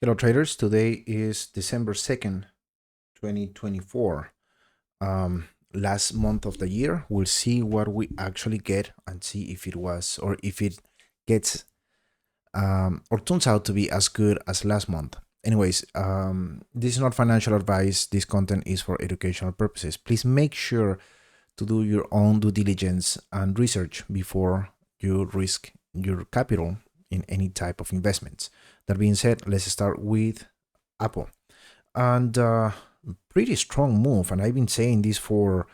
Hello traders, today is December 2nd, 2024. Last month of the year. We'll see what we actually get and see if it was or if it gets or turns out to be as good as last month. Anyways, this is not financial advice. This content is for educational purposes. Please make sure to do your own due diligence and research before you risk your capital in any type of investments. That being said, let's start with Apple. And pretty strong move. And I've been saying this for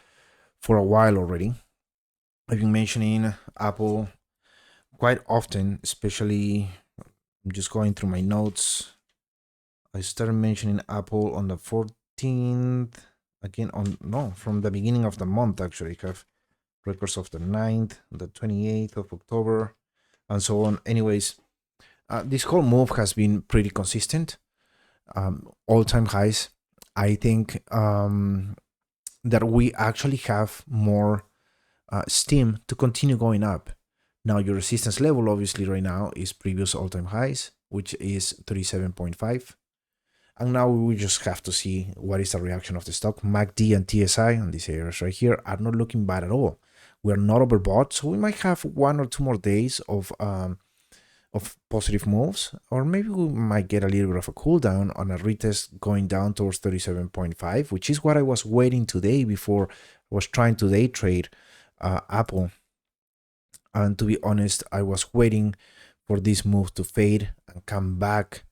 a while already. I've been mentioning Apple quite often, especially just going through my notes. I started mentioning Apple on the 14th, again from the beginning of the month actually. I have records of the 9th, the 28th of October, and so on. Anyways, this whole move has been pretty consistent. All-time highs. I think that we actually have more steam to continue going up. Now, your resistance level, obviously, right now is previous all-time highs, which is 37.5. And now we just have to see what is the reaction of the stock. MACD and TSI on these areas right here are not looking bad at all. We're not overbought, so we might have 1 or 2 more days of positive moves, or maybe we might get a little bit of a cool down on a retest going down towards 37.5, which is what I was waiting today before I was trying to day trade Apple. And to be honest, I was waiting for this move to fade and come back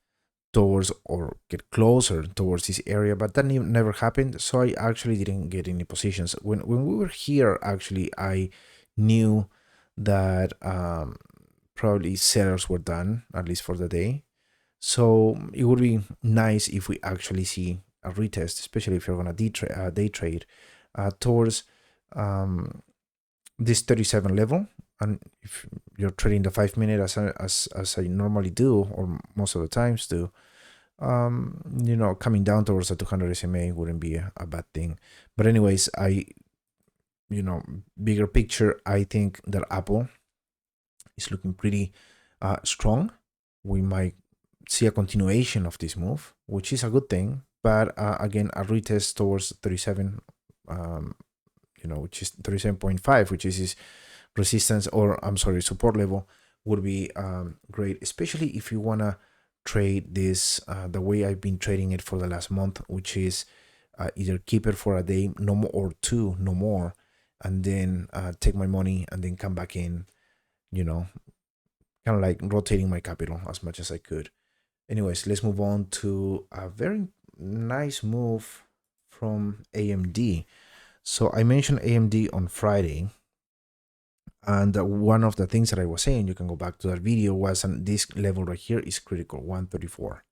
towards or get closer towards this area, but that never happened. So I actually didn't get any positions. When we were here, actually, I knew that probably sellers were done, at least for the day. So it would be nice if we actually see a retest, especially if you're going to day trade towards this 37 level. And if you're trading the 5-minute as I normally do, or most of the times do, coming down towards the 200 SMA wouldn't be a bad thing. But anyways, bigger picture, I think that Apple is looking pretty strong. We might see a continuation of this move, which is a good thing. But again, a retest towards 37, which is 37.5, which is his resistance, or I'm sorry, support level, would be great, especially if you want to trade this the way I've been trading it for the last month, which is either keep it for a day, no more, or 2, no more, and then take my money and then come back in, kind of like rotating my capital as much as I could. Anyways, let's move on to a very nice move from AMD. So I mentioned AMD on Friday, and one of the things that I was saying, you can go back to that video, was this level right here is critical, 134.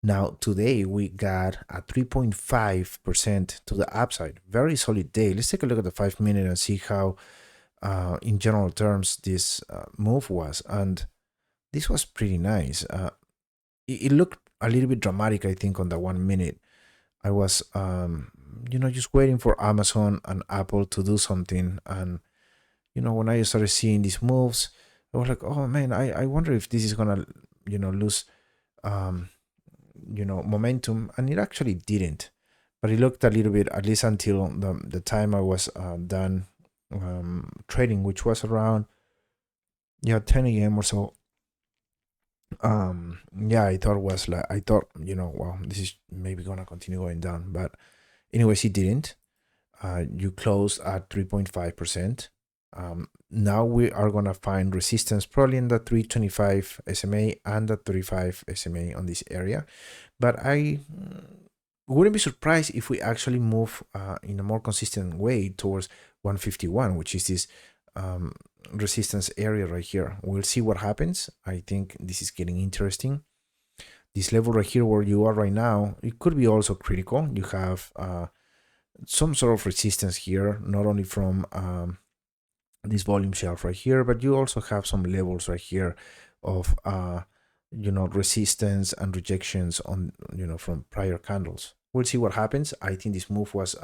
Now, today we got a 3.5% to the upside. Very solid day. Let's take a look at the 5-minute and see how, in general terms, this move was. And this was pretty nice. It looked a little bit dramatic, I think, on the 1 minute. I was, just waiting for Amazon and Apple to do something. And when I started seeing these moves, I was like, oh man, I wonder if this is gonna, lose, momentum. And it actually didn't. But it looked a little bit, at least until the time I was done trading, which was around 10 a.m. or so. I thought wow, this is maybe gonna continue going down. But anyways, it didn't. You closed at 3.5%. Now we are going to find resistance probably in the 325 SMA and the 35 SMA on this area. But I wouldn't be surprised if we actually move in a more consistent way towards 151, which is this resistance area right here. We'll see what happens. I think this is getting interesting. This level right here where you are right now, it could be also critical. You have some sort of resistance here, not only from this volume shelf right here, but you also have some levels right here of resistance and rejections on from prior candles. We'll see what happens. I think this move was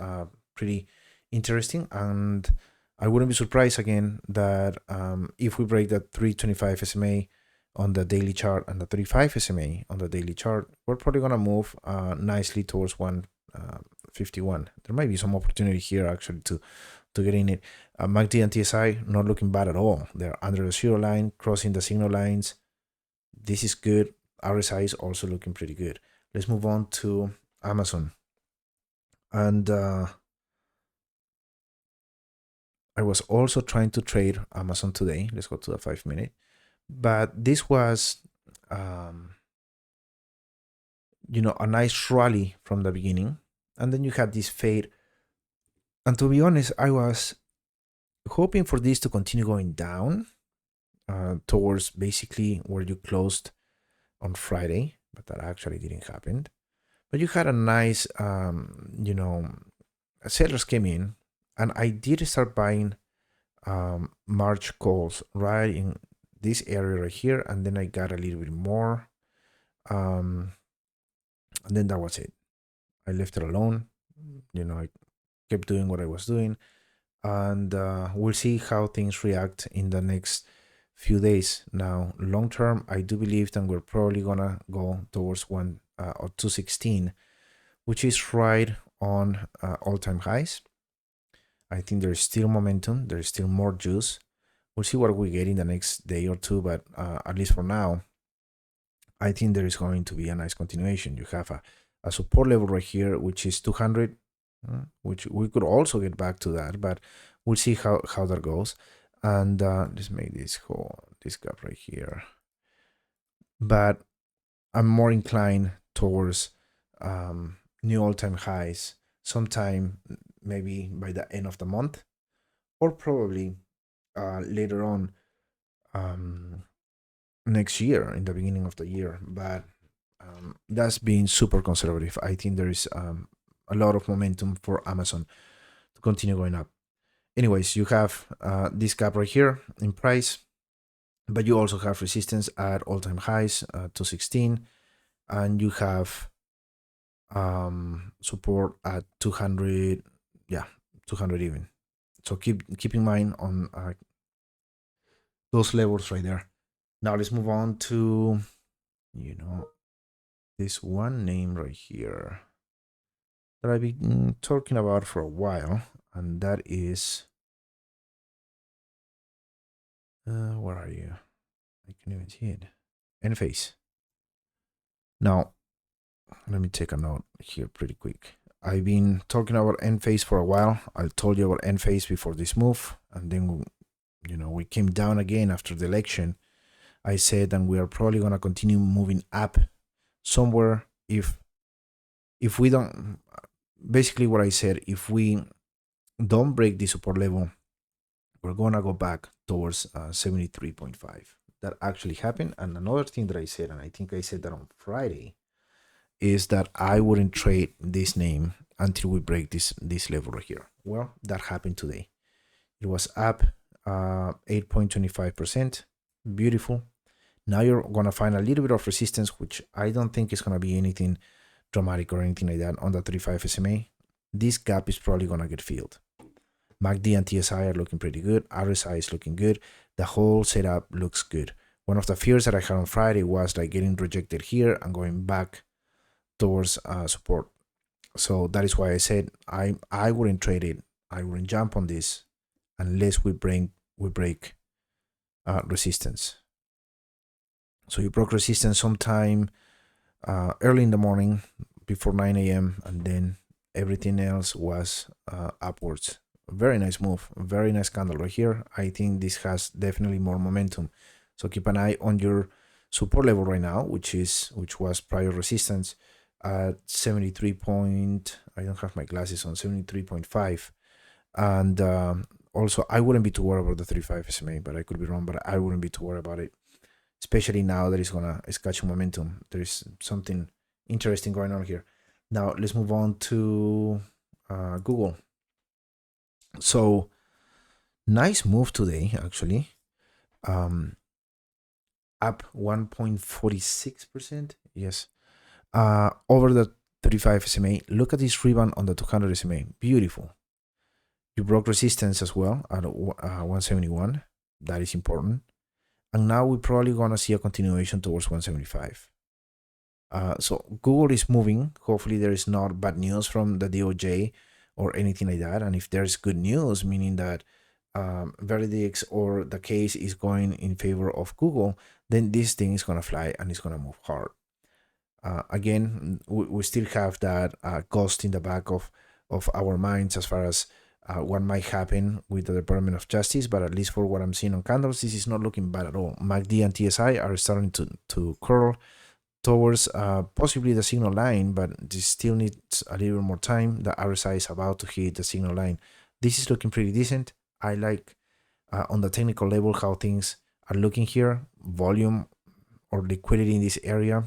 pretty interesting, and I wouldn't be surprised again that if we break that 325 SMA on the daily chart and the 35 SMA on the daily chart, we're probably going to move nicely towards 151. There might be some opportunity here actually to get in it. MACD and TSI not looking bad at all. They're under the 0 line, crossing the signal lines. This is good. RSI is also looking pretty good. Let's move on to Amazon. And I was also trying to trade Amazon today. Let's go to the 5-minute. But this was, a nice rally from the beginning. And then you had this fade. And to be honest, I was hoping for this to continue going down towards basically where you closed on Friday, but that actually didn't happen. But you had a nice, sellers came in, and I did start buying March calls right in this area right here, and then I got a little bit more, and then that was it. I left it alone. I kept doing what I was doing, and we'll see how things react in the next few days. Now, long term, I do believe that we're probably gonna go towards 216, which is right on all-time highs. I think there's still momentum. There's still more juice. We'll see what we get in the next day or two, but at least for now, I think there is going to be a nice continuation. You have a support level right here, which is 200, which we could also get back to that, but we'll see how that goes. And let's make this gap right here. But I'm more inclined towards new all-time highs sometime maybe by the end of the month, or probably later on next year, in the beginning of the year. But that's being super conservative. I think there is a lot of momentum for Amazon to continue going up. Anyways, you have this gap right here in price, but you also have resistance at all-time highs, 216, and you have support at 200, 200 even. So keep in mind on those levels right there. Now let's move on to, this one name right here that I've been talking about for a while, and that is, where are you? I can't even see it. ENPH. Now, let me take a note here pretty quick. I've been talking about ENPH for a while. I told you about ENPH before this move, and then we came down again after the election. I said that we are probably going to continue moving up somewhere if we don't, basically what I said, if we don't break the support level, we're going to go back towards 73.5. That actually happened. And another thing that I said, and I think I said that on Friday, is that I wouldn't trade this name until we break this level right here. Well, that happened today. It was up 8.25%. Beautiful. Now you're going to find a little bit of resistance, which I don't think is going to be anything dramatic or anything like that on the 35 SMA. This gap is probably going to get filled. MACD and TSI are looking pretty good. RSI is looking good. The whole setup looks good. One of the fears that I had on Friday was like getting rejected here and going back towards support. So that is why I said I wouldn't trade it. I wouldn't jump on this unless we break resistance. So you broke resistance sometime early in the morning before 9 a.m. and then everything else was upwards. Very nice move, very nice candle right here. I think this has definitely more momentum. So keep an eye on your support level right now, which was prior resistance at 73 point. I don't have my glasses on, 73.5. And also I wouldn't be too worried about the 35 SMA, but I could be wrong, but I wouldn't be too worried about it, especially now that it's catching momentum. There is something interesting going on here. Now let's move on to Google. So nice move today, actually. Up 1.46%. Yes. Over the 35 SMA. Look at this rebound on the 200 SMA. Beautiful. You broke resistance as well at 171. That is important. And now we're probably going to see a continuation towards 175. So Google is moving. Hopefully there is not bad news from the DOJ or anything like that. And if there's good news, meaning that verdicts or the case is going in favor of Google, then this thing is going to fly and it's going to move hard. Again, we still have that ghost in the back of our minds as far as what might happen with the Department of Justice, but at least for what I'm seeing on candles, this is not looking bad at all. MACD and TSI are starting to curl towards possibly the signal line, but this still needs a little more time. The RSI is about to hit the signal line. This is looking pretty decent. I like on the technical level how things are looking here. Volume or liquidity in this area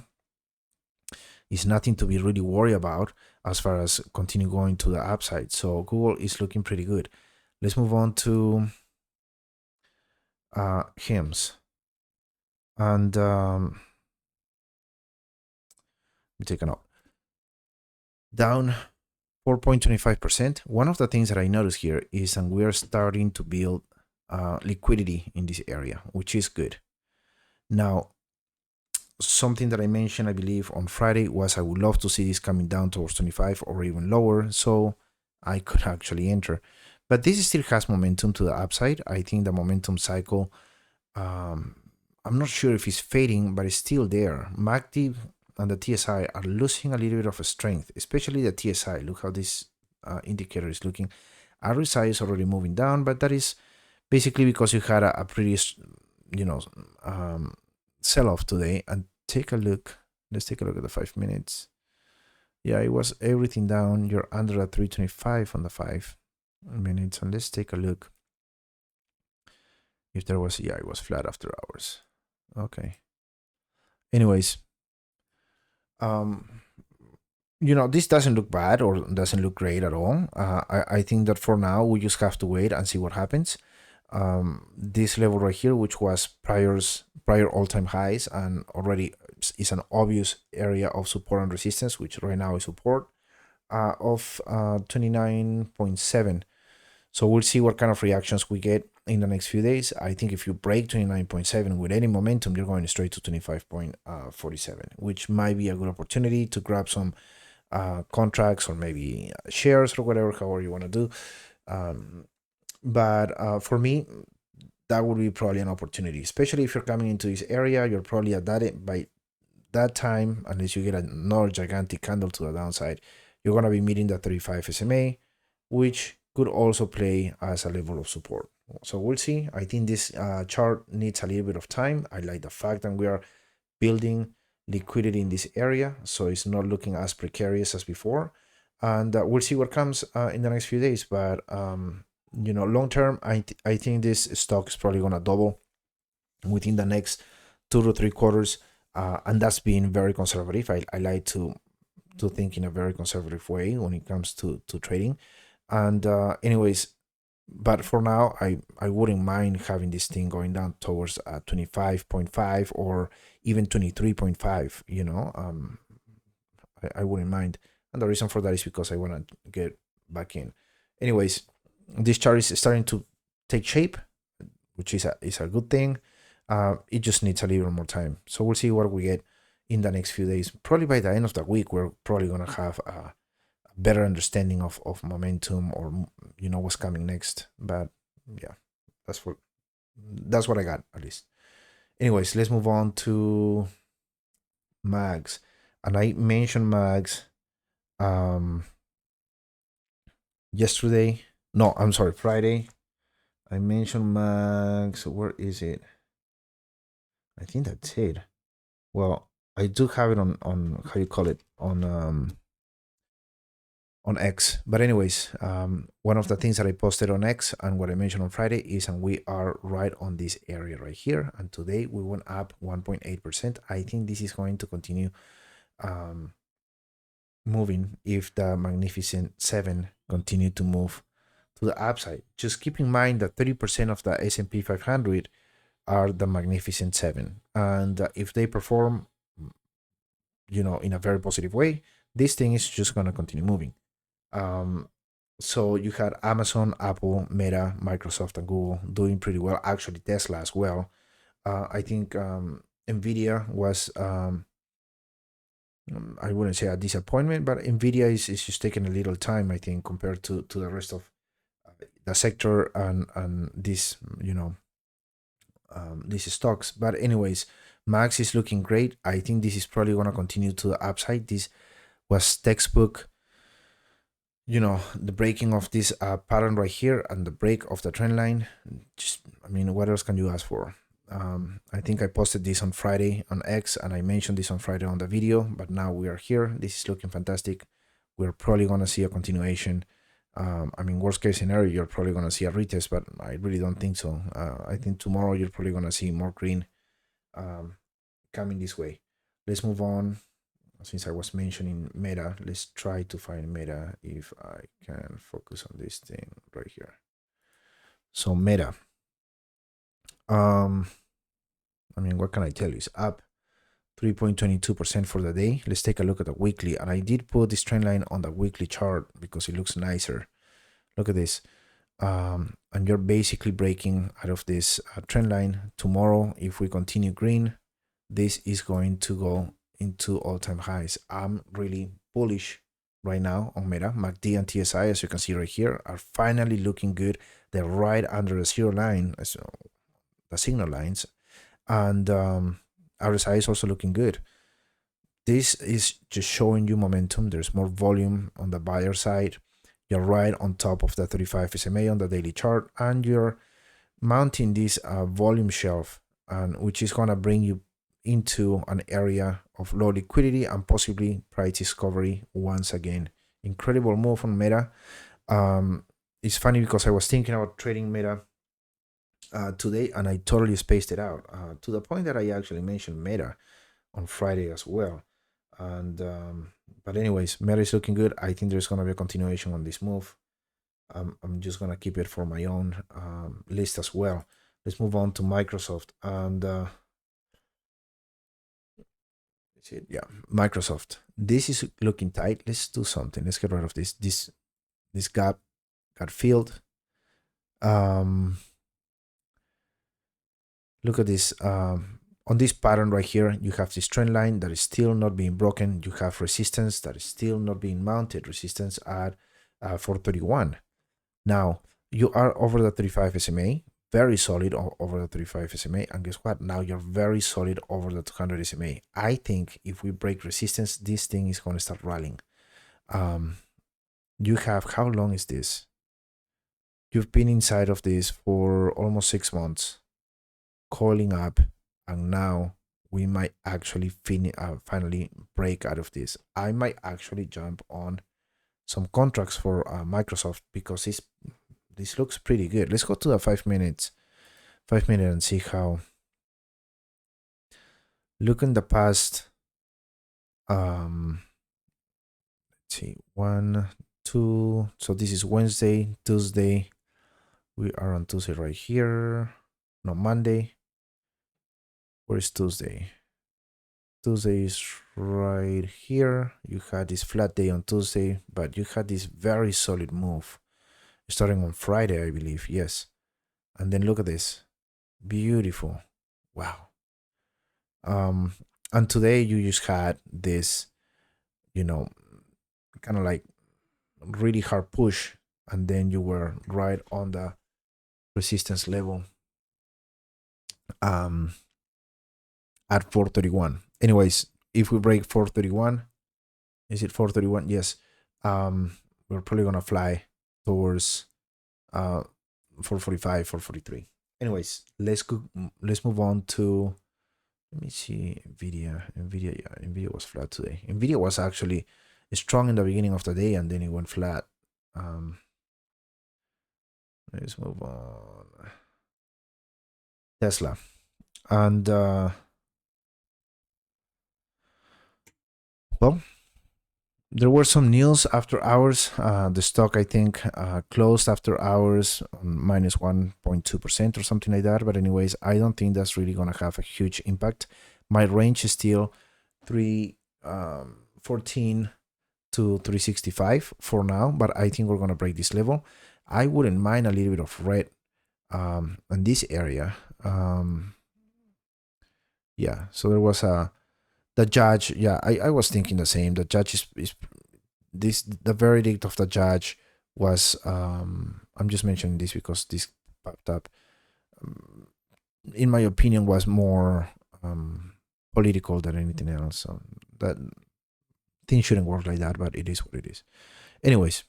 is nothing to be really worried about as far as continue going to the upside. So Google is looking pretty good. Let's move on to HIMS. And let me take a note. Down 4.25%. One of the things that I noticed here is, and we are starting to build liquidity in this area, which is good. Now, something that I mentioned, I believe, on Friday was I would love to see this coming down towards 25 or even lower, so I could actually enter. But this still has momentum to the upside. I think the momentum cycle, I'm not sure if it's fading, but it's still there. MACD and the TSI are losing a little bit of strength, especially the TSI. Look how this indicator is looking. RSI is already moving down, but that is basically because you had a pretty, sell-off today. And take a look. Let's take a look at the 5 minutes. Yeah, it was everything down. You're under a 325 on the 5 minutes. And let's take a look if there was, yeah, it was flat after hours. Okay. Anyways, this doesn't look bad or doesn't look great at all. I think that for now we just have to wait and see what happens. This level right here, which was prior all-time highs and already is an obvious area of support and resistance, which right now is support of 29.7. So we'll see what kind of reactions we get in the next few days. I think if you break 29.7 with any momentum, you're going straight to 25.47, which might be a good opportunity to grab some contracts or maybe shares or whatever, however you want to do. But for me, that would be probably an opportunity, especially if you're coming into this area. You're probably at that by that time, unless you get another gigantic candle to the downside, you're going to be meeting the 35 SMA, which could also play as a level of support. So we'll see. I think this chart needs a little bit of time. I like the fact that we are building liquidity in this area, so it's not looking as precarious as before. And we'll see what comes in the next few days. But long term, I think this stock is probably going to double within the next 2 to 3 quarters. And that's being very conservative. I like to think in a very conservative way when it comes to trading. And anyways, but for now, I wouldn't mind having this thing going down towards 25.5 or even 23.5. I wouldn't mind. And the reason for that is because I want to get back in. Anyways, this chart is starting to take shape, which is a good thing. It just needs a little more time. So we'll see what we get in the next few days. Probably by the end of the week, we're probably going to have a better understanding of momentum or, what's coming next. But yeah, that's what I got, at least. Anyways, let's move on to MAGS. And I mentioned MAGS yesterday. No, I'm sorry, Friday. I mentioned MAGS. Where is it? I think that's it. Well, I do have it on how you call it, on X. But anyways, one of the things that I posted on X and what I mentioned on Friday is, and we are right on this area right here. And today we went up 1.8%. I think this is going to continue moving if the Magnificent 7 continue to move to the upside. Just keep in mind that 30% of the S&P 500 are the Magnificent 7. And if they perform, in a very positive way, this thing is just going to continue moving. So you had Amazon, Apple, Meta, Microsoft, and Google doing pretty well. Actually, Tesla as well. I think Nvidia was I wouldn't say a disappointment, but Nvidia is just taking a little time, I think, compared to the rest of the sector and this, these stocks. But anyways, MAGS is looking great. I think this is probably going to continue to the upside. This was textbook, the breaking of this pattern right here and the break of the trend line. Just, I mean, what else can you ask for? I think I posted this on Friday on X, and I mentioned this on Friday on the video, but now we are here. This is looking fantastic. We're probably going to see a continuation. I mean, worst case scenario, you're probably going to see a retest, but I really don't think so. I think tomorrow you're probably going to see more green coming this way. Let's move on. Since I was mentioning Meta, let's try to find Meta if I can focus on this thing right here. So Meta. I mean, what can I tell you? It's up 3.22% for the day. Let's take a look at the weekly. And I did put this trend line on the weekly chart because it looks nicer. Look at this. And you're basically breaking out of this trend line. Tomorrow, if we continue green, this is going to go into all-time highs. I'm really bullish right now on Meta. MACD and TSI, as you can see right here, are finally looking good. They're right under the zero line, so the signal lines, and RSI is also looking good. This is just showing you momentum. There's more volume on the buyer side. You're right on top of the 35 SMA on the daily chart, and you're mounting this volume shelf, and which is going to bring you into an area of low liquidity and possibly price discovery once again. Incredible move on Meta. It's funny because I was thinking about trading Meta today, and I totally spaced it out to the point that I actually mentioned Meta on Friday as well. And but anyways, Meta is looking good. I think there's going to be a continuation on this move. I'm just going to keep it for my own list as well. Let's move on to Microsoft. And yeah, Microsoft. This is looking tight. Let's do something. Let's get rid of this. This gap got filled. Look at this. On this pattern right here, you have this trend line that is still not being broken. You have resistance that is still not being mounted. Resistance at 431. Now you are over the 35 SMA. Very solid over the 35 SMA, and guess what? Now you're very solid over the 200 SMA. I think if we break resistance, this thing is going to start rallying. You have, how long is this? You've been inside of this for almost 6 months, coiling up, and now we might actually finally break out of this. I might actually jump on some contracts for Microsoft because this looks pretty good. Let's go to the 5 minutes and see how. Look in the past. Let's see, 1, 2. So this is Wednesday, Tuesday. We are on Tuesday right here. No, Monday. Where is Tuesday? Tuesday is right here. You had this flat day on Tuesday, but you had this very solid move starting on Friday, I believe. Yes. And then look at this. Beautiful. Wow. And today you just had this, kind of like really hard push, and then you were right on the resistance level at 431. Anyways, if we break 431, is it 431? Yes. We're probably gonna fly towards 445, 443. Anyways, let's move on to, let me see, Nvidia was flat today. Nvidia was actually strong in the beginning of the day, and then it went flat. Let's move on. Tesla. And well, there were some news after hours. The stock, I think, closed after hours on minus 1.2% or something like that. But anyways, I don't think that's really going to have a huge impact. My range is still 314 to 365 for now, but I think we're going to break this level. I wouldn't mind a little bit of red in this area. Yeah, so there was the judge. Yeah, I was thinking the same. The judge is this, the verdict of the judge was, I'm just mentioning this because this popped up, um, in my opinion, was more political than anything else. So that things shouldn't work like that, but it is what it is. Anyways,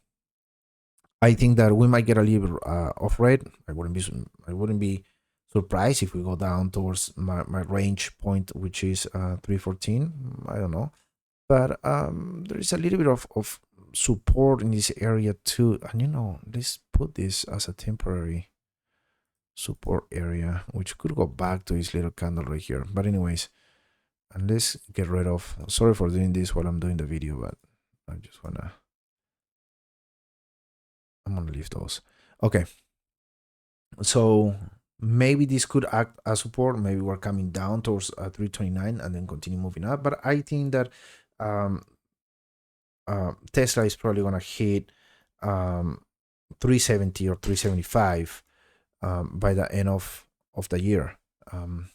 I think that we might get a little bit off rate. I wouldn't be surprised if we go down towards my range point, which is 314. I don't know, but there is a little bit of support in this area too. And let's put this as a temporary support area, which could go back to this little candle right here. But anyways, and let's get rid of. Sorry for doing this while I'm doing the video, but I just I'm gonna leave those. Okay. So maybe this could act as support. Maybe we're coming down towards 329 and then continue moving up. But I think that Tesla is probably gonna hit 370 or 375 by the end of the year. I'm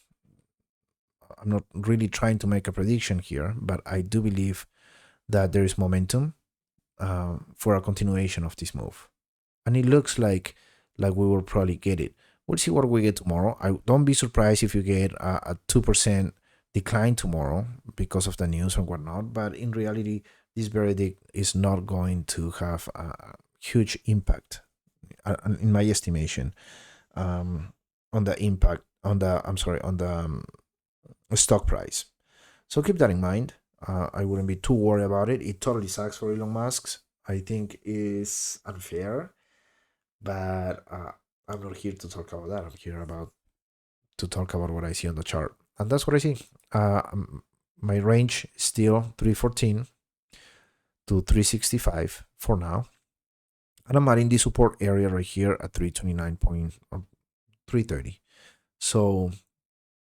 not really trying to make a prediction here, but I do believe that there is momentum for a continuation of this move, and it looks like we will probably get it. We'll see what we get tomorrow. I don't be surprised if you get a 2% decline tomorrow because of the news and whatnot. But in reality, this verdict is not going to have a huge impact, in my estimation, on the impact on the stock price. So keep that in mind. I wouldn't be too worried about it. It totally sucks for Elon Musk. I think is unfair, but I'm not here to talk about that. I'm here to talk about what I see on the chart, and that's what I see. My range is still 314 to 365 for now, and I'm adding the support area right here at 330. So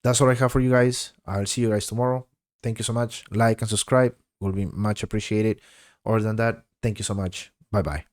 that's what I have for you guys. I'll see you guys tomorrow. Thank you so much. Like and subscribe will be much appreciated. Other than that, thank you so much. Bye bye.